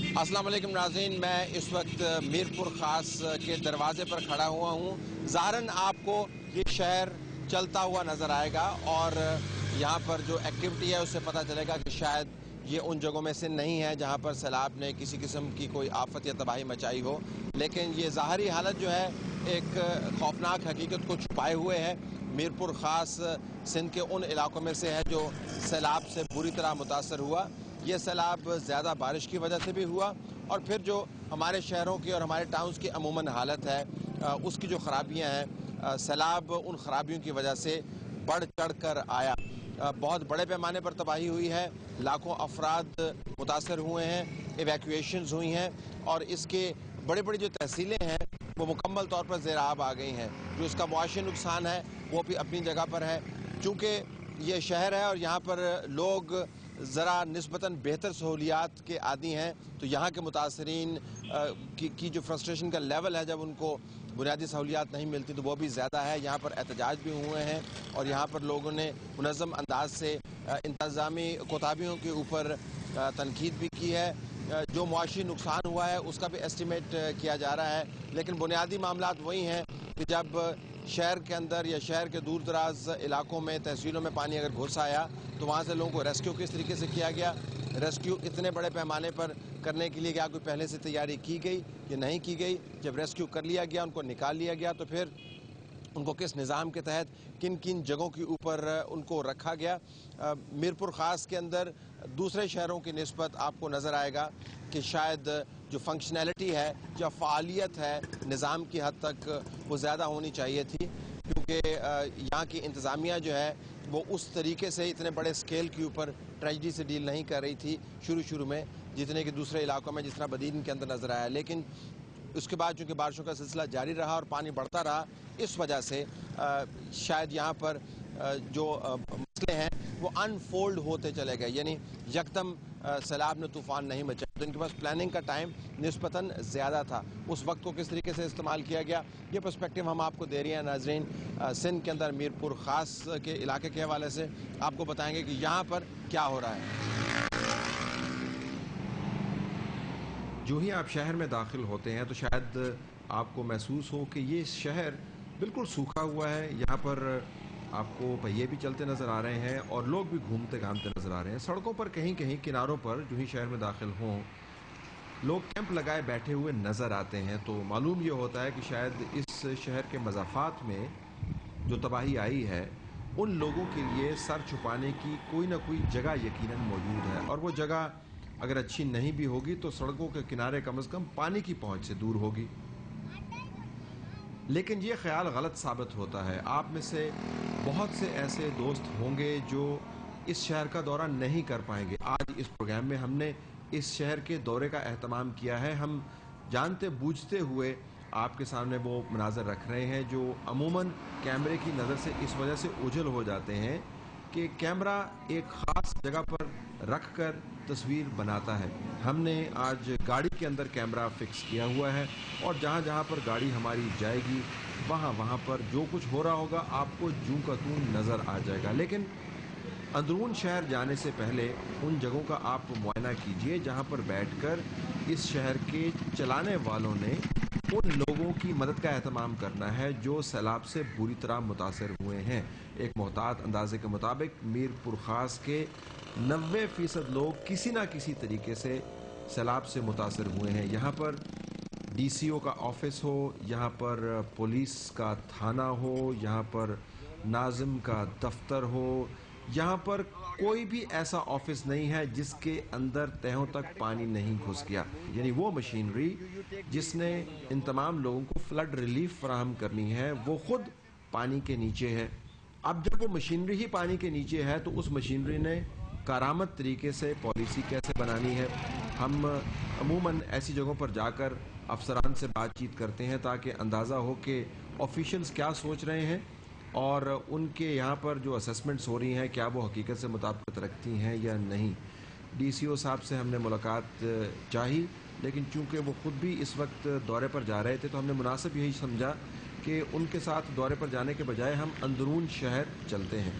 अस्सलाम वालेकुम नाज़रीन, मैं इस वक्त मीरपुर ख़ास के दरवाजे पर खड़ा हुआ हूँ। ज़ाहरन आपको ये शहर चलता हुआ नज़र आएगा और यहाँ पर जो एक्टिविटी है उससे पता चलेगा कि शायद ये उन जगहों में से नहीं है जहाँ पर सैलाब ने किसी किस्म की कोई आफत या तबाही मचाई हो, लेकिन ये ज़ाहरी हालत जो है एक खौफनाक हकीकत को छुपाए हुए है। मीरपुर ख़ास सिंध के उन इलाकों में से है जो सैलाब से बुरी तरह मुतासर हुआ। ये सैलाब ज़्यादा बारिश की वजह से भी हुआ और फिर जो हमारे शहरों की और हमारे टाउन्स की अमूमन हालत है उसकी जो ख़राबियाँ हैं, सैलाब उन ख़राबियों की वजह से बढ़ चढ़ कर आया। बहुत बड़े पैमाने पर तबाही हुई है, लाखों अफराद मुतासर हुए हैं, एवैक्यूएशंस हुई हैं और इसके बड़ी बड़ी जो तहसीलें हैं वो मुकम्मल तौर पर ज़ेर आब आ गई हैं। जो इसका मुआशी नुकसान है वो भी अपनी जगह पर है। चूँकि ये शहर है और यहाँ पर लोग ज़रा निस्बतन बेहतर सहूलियात के आदी हैं, तो यहाँ के मुतासरीन की जो फ्रस्ट्रेशन का लेवल है जब उनको बुनियादी सहूलियात नहीं मिलती तो वो भी ज़्यादा है। यहाँ पर एहतजाज भी हुए हैं और यहाँ पर लोगों ने मुनज़्ज़म अंदाज से इंतज़ामी कोताहियों के ऊपर तनकीद भी की है। जो मुआशी नुकसान हुआ है उसका भी एस्टिमेट किया जा रहा है, लेकिन बुनियादी मामलात वही हैं कि जब शहर के अंदर या शहर के दूर दराज इलाकों में तहसीलों में पानी अगर घुस आया तो वहाँ से लोगों को रेस्क्यू किस तरीके से किया गया, रेस्क्यू इतने बड़े पैमाने पर करने के लिए क्या कोई पहले से तैयारी की गई या नहीं की गई। जब रेस्क्यू कर लिया गया, उनको निकाल लिया गया, तो फिर उनको किस निज़ाम के तहत किन किन जगहों के ऊपर उनको रखा गया। मीरपुर ख़ास के अंदर दूसरे शहरों की निस्बत आपको नज़र आएगा कि शायद जो फंक्शनैलिटी है, जो फ़ालियत है निज़ाम की हद तक वो ज़्यादा होनी चाहिए थी, क्योंकि यहाँ की इंतज़ामिया जो है वो उस तरीके से इतने बड़े स्केल के ऊपर ट्रेजिडी से डील नहीं कर रही थी शुरू में, जितने कि दूसरे इलाकों में जिस तरह बदीन के अंदर नज़र आया। लेकिन उसके बाद चूँकि बारिशों का सिलसिला जारी रहा और पानी बढ़ता रहा, इस वजह से शायद यहाँ पर जो मसले हैं वो अनफोल्ड होते चले गए, यानी यकदम सैलाब ने तूफ़ान नहीं मचाया। तो इनके पास प्लानिंग का टाइम निस्बतन ज़्यादा था। उस वक्त को किस तरीके से इस्तेमाल किया गया, ये पर्सपेक्टिव हम आपको दे रहे हैं नाजरीन। सिंध के अंदर मीरपुर ख़ास के इलाके के हवाले से आपको बताएंगे कि यहाँ पर क्या हो रहा है। जो ही आप शहर में दाखिल होते हैं तो शायद आपको महसूस हो कि ये शहर बिल्कुल सूखा हुआ है। यहाँ पर आपको पहिए भी चलते नज़र आ रहे हैं और लोग भी घूमते घामते नज़र आ रहे हैं। सड़कों पर कहीं कहीं किनारों पर जो ही शहर में दाखिल हों लोग कैंप लगाए बैठे हुए नज़र आते हैं। तो मालूम ये होता है कि शायद इस शहर के मज़ाफ़ात में जो तबाही आई है उन लोगों के लिए सर छुपाने की कोई ना कोई जगह यकीनन मौजूद है, और वो जगह अगर अच्छी नहीं भी होगी तो सड़कों के किनारे कम से कम पानी की पहुंच से दूर होगी। लेकिन ये ख्याल गलत साबित होता है। आप में से बहुत से ऐसे दोस्त होंगे जो इस शहर का दौरा नहीं कर पाएंगे। आज इस प्रोग्राम में हमने इस शहर के दौरे का एहतमाम किया है। हम जानते बूझते हुए आपके सामने वो मनाज़र रख रहे हैं जो अमूमन कैमरे की नज़र से इस वजह से ओझल हो जाते हैं कि कैमरा एक ख़ास जगह पर रख कर तस्वीर बनाता है। हमने आज गाड़ी के अंदर कैमरा फिक्स किया हुआ है और जहाँ जहाँ पर गाड़ी हमारी जाएगी वहाँ पर जो कुछ हो रहा होगा आपको जूं का तूं नज़र आ जाएगा। लेकिन अंदरून शहर जाने से पहले उन जगहों का आप मुआयना कीजिए जहाँ पर बैठकर इस शहर के चलाने वालों ने उन लोगों की मदद का एहतमाम करना है जो सैलाब से बुरी तरह मुतासर हुए हैं। एक मोहतात अंदाजे के मुताबिक मीरपुर ख़ास के 90% लोग किसी न किसी तरीके से सैलाब से मुतासर हुए हैं। यहाँ पर DCO का ऑफिस हो, यहाँ पर पुलिस का थाना हो, यहाँ पर नाज़िम का दफ्तर हो, यहाँ पर कोई भी ऐसा ऑफिस नहीं है जिसके अंदर तहों तक पानी नहीं घुस गया। यानी वो मशीनरी जिसने इन तमाम लोगों को फ्लड रिलीफ फराहम करनी है वो खुद पानी के नीचे है। अब जब वो मशीनरी ही पानी के नीचे है तो उस मशीनरी ने कारामद तरीके से पॉलिसी कैसे बनानी है। हम अमूमन ऐसी जगहों पर जाकर अफसरान से बातचीत करते हैं ताकि अंदाज़ा हो कि ऑफिशियल्स क्या सोच रहे हैं और उनके यहाँ पर जो असेसमेंट्स हो रही हैं क्या वो हकीकत से मुताबिकत रखती हैं या नहीं। DCO साहब से हमने मुलाकात चाही, लेकिन चूंकि वो ख़ुद भी इस वक्त दौरे पर जा रहे थे तो हमने मुनासिब यही समझा कि उनके साथ दौरे पर जाने के बजाय हम अंदरून शहर चलते हैं।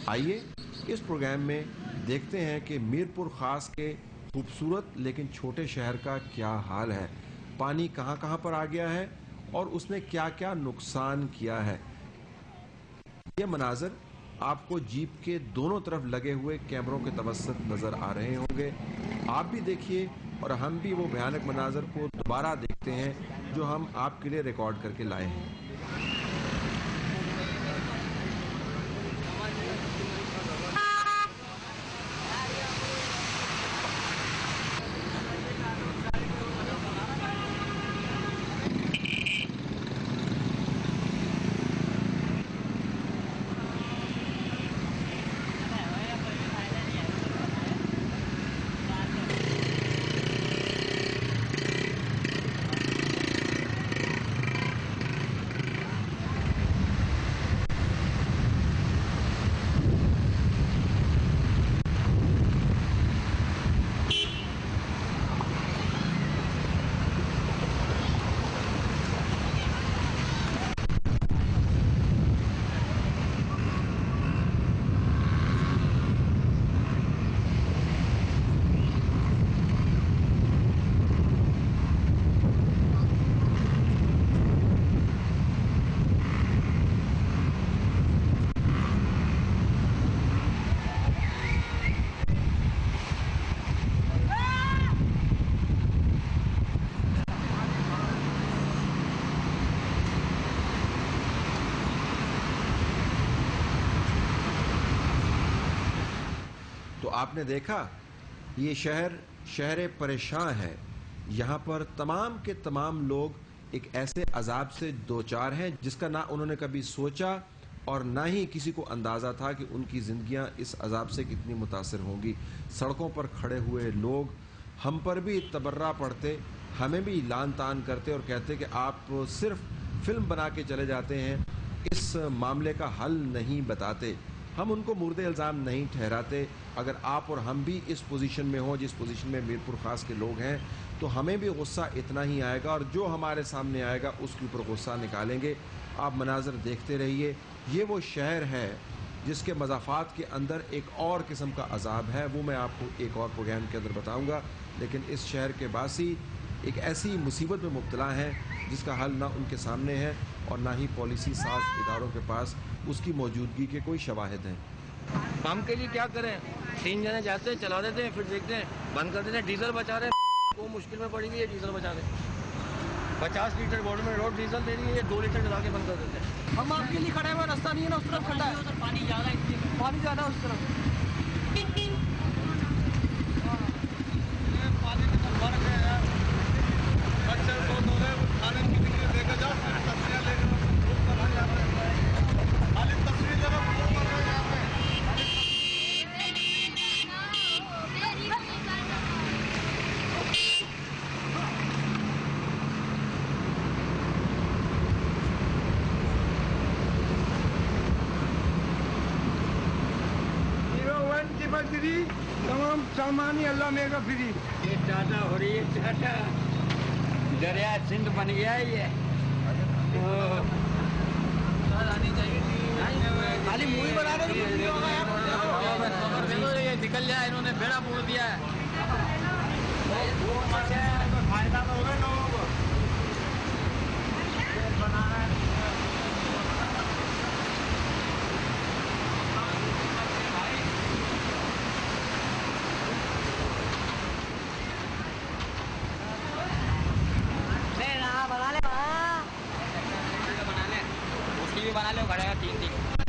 आइए इस प्रोग्राम में देखते हैं कि मीरपुर ख़ास के खूबसूरत लेकिन छोटे शहर का क्या हाल है, पानी कहां कहां पर आ गया है और उसने क्या क्या नुकसान किया है। ये मनाजर आपको जीप के दोनों तरफ लगे हुए कैमरों के तवस्सुत नजर आ रहे होंगे। आप भी देखिए और हम भी वो भयानक मनाजर को दोबारा देखते हैं जो हम आपके लिए रिकॉर्ड करके लाए हैं। तो आपने देखा, ये शहर परेशान है। यहाँ पर तमाम के तमाम लोग एक ऐसे अजाब से दो चार हैं जिसका ना उन्होंने कभी सोचा और ना ही किसी को अंदाजा था कि उनकी जिंदगियां इस अजाब से कितनी मुतासिर होंगी। सड़कों पर खड़े हुए लोग हम पर भी तबर्रा पड़ते, हमें भी लान तान करते और कहते कि आप सिर्फ फिल्म बना के चले जाते हैं, इस मामले का हल नहीं बताते। हम उनको मुर्दे इल्ज़ाम नहीं ठहराते। अगर आप और हम भी इस पोजीशन में हो जिस पोजीशन में मीरपुर खास के लोग हैं, तो हमें भी गुस्सा इतना ही आएगा और जो हमारे सामने आएगा उसके ऊपर गुस्सा निकालेंगे। आप मनाजर देखते रहिए। ये वो शहर है जिसके मज़ाफ़ात के अंदर एक और किस्म का अजाब है, वो मैं आपको एक और प्रोग्राम के अंदर बताऊँगा। लेकिन इस शहर के बासी एक ऐसी मुसीबत में मुब्तला हैं जिसका हल ना उनके सामने है और ना ही पॉलिसी साज इदारों के पास उसकी मौजूदगी के कोई शवाहिद हैं। काम के लिए क्या करें, 3 जने जाते हैं, चला देते हैं, फिर देखते हैं बंद कर देते हैं। डीजल बचा रहे हैं, वो मुश्किल में पड़ी हुई है डीजल बचा रहे। 50 लीटर गवर्नमेंट रोड डीजल दे रही है, ये 2 लीटर डला के बंद कर देते हैं। हम आपके लिए खड़े हुए, रास्ता नहीं है ना, उस तरफ खड़ा है, पानी ज्यादा है उस तरफ। फ्री, तमाम सामान ही अल्लाह मेगा फ्री। ये टाटा हो रही है, टाटा दरिया सिंध बन गया है ये। खाली मूवी बना रहे ये निकल जाए, इन्होंने बेड़ा बोल दिया है। फायदा तो होगा लोगों को। बना ले, उसकी भी बना ले, खड़ेगा 3-3।